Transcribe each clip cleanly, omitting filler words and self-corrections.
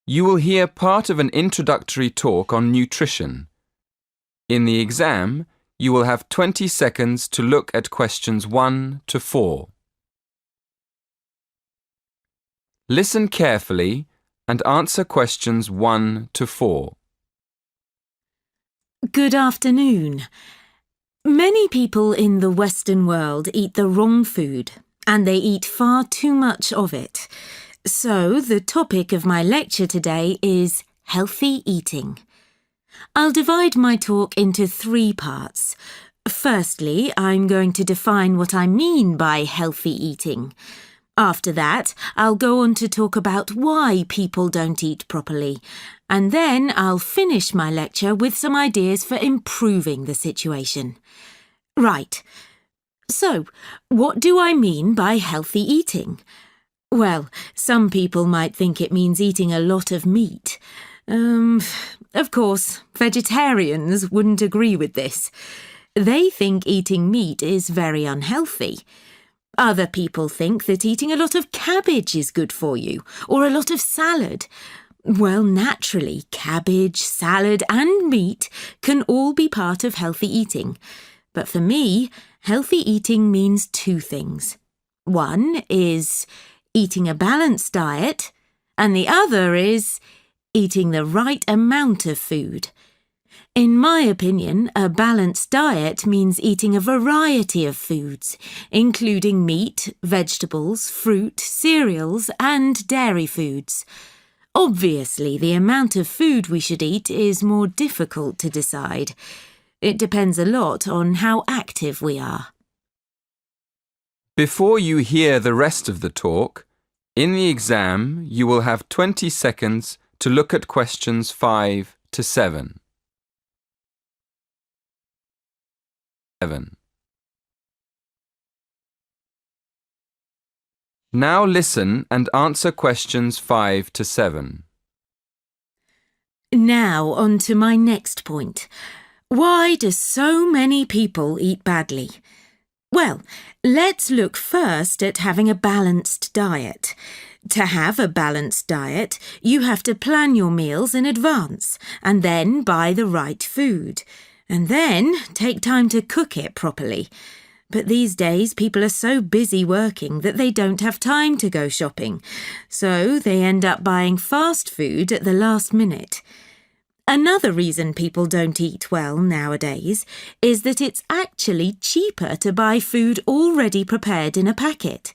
You will hear part of an introductory talk on nutrition. In the exam, you will have 20 seconds to look at questions 1 to 4. Listen carefully and answer questions 1 to 4. Good afternoon. Many people in the Western world eat the wrong food, and they eat far too much of it. So, the topic of my lecture today is healthy eating. I'll divide my talk into 3 parts. Firstly, I'm going to define what I mean by healthy eating. After that, I'll go on to talk about why people don't eat properly, and then I'll finish my lecture with some ideas for improving the situation. Right. So, what do I mean by healthy eating? Well, some people might think it means eating a lot of meat. Of course, vegetarians wouldn't agree with this. They think eating meat is very unhealthy. Other people think that eating a lot of cabbage is good for you, or a lot of salad. Well, naturally, cabbage, salad and meat can all be part of healthy eating. But for me, healthy eating means 2 things. One is eating a balanced diet, and the other is eating the right amount of food. In my opinion, a balanced diet means eating a variety of foods, including meat, vegetables, fruit, cereals, and dairy foods. Obviously, the amount of food we should eat is more difficult to decide. It depends a lot on how active we are. Before you hear the rest of the talk, in the exam you will have 20 seconds to look at questions 5 to 7. Now listen and answer questions 5 to 7. Now on to my next point. Why do so many people eat badly? Well, let's look first at having a balanced diet. To have a balanced diet, you have to plan your meals in advance and then buy the right food. And then take time to cook it properly. But these days people are so busy working that they don't have time to go shopping. So they end up buying fast food at the last minute. Another reason people don't eat well nowadays is that it's actually cheaper to buy food already prepared in a packet.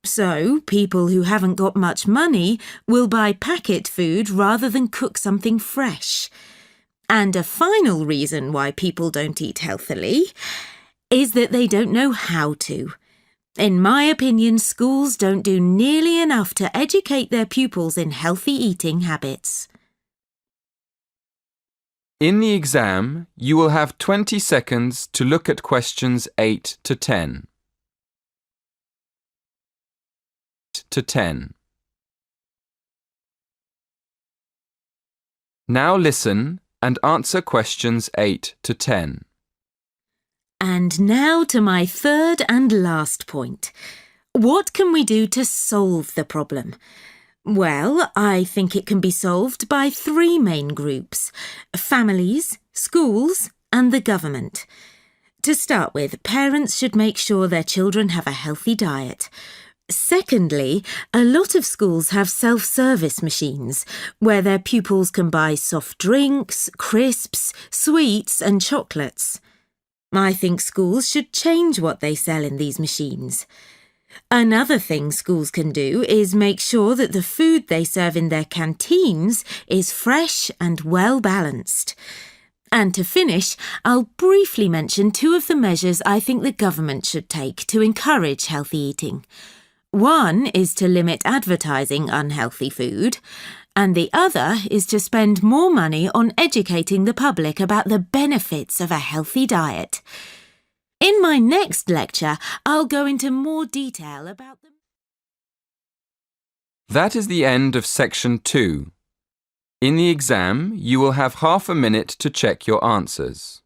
So people who haven't got much money will buy packet food rather than cook something fresh. And a final reason why people don't eat healthily is that they don't know how to. In my opinion, schools don't do nearly enough to educate their pupils in healthy eating habits. In the exam, you will have 20 seconds to look at questions 8 to 10. Now listen and answer questions 8 to 10. And now to my third and last point. What can we do to solve the problem? Well, I think it can be solved by 3 main groups: families, schools, and the government. To start with, parents should make sure their children have a healthy diet. Secondly, a lot of schools have self-service machines where their pupils can buy soft drinks, crisps, sweets and chocolates. I think schools should change what they sell in these machines. Another thing schools can do is make sure that the food they serve in their canteens is fresh and well-balanced. And to finish, I'll briefly mention 2 of the measures I think the government should take to encourage healthy eating. One is to limit advertising unhealthy food, and the other is to spend more money on educating the public about the benefits of a healthy diet. In my next lecture, I'll go into more detail about them. That is the end of section 2. In the exam, you will have half a minute to check your answers.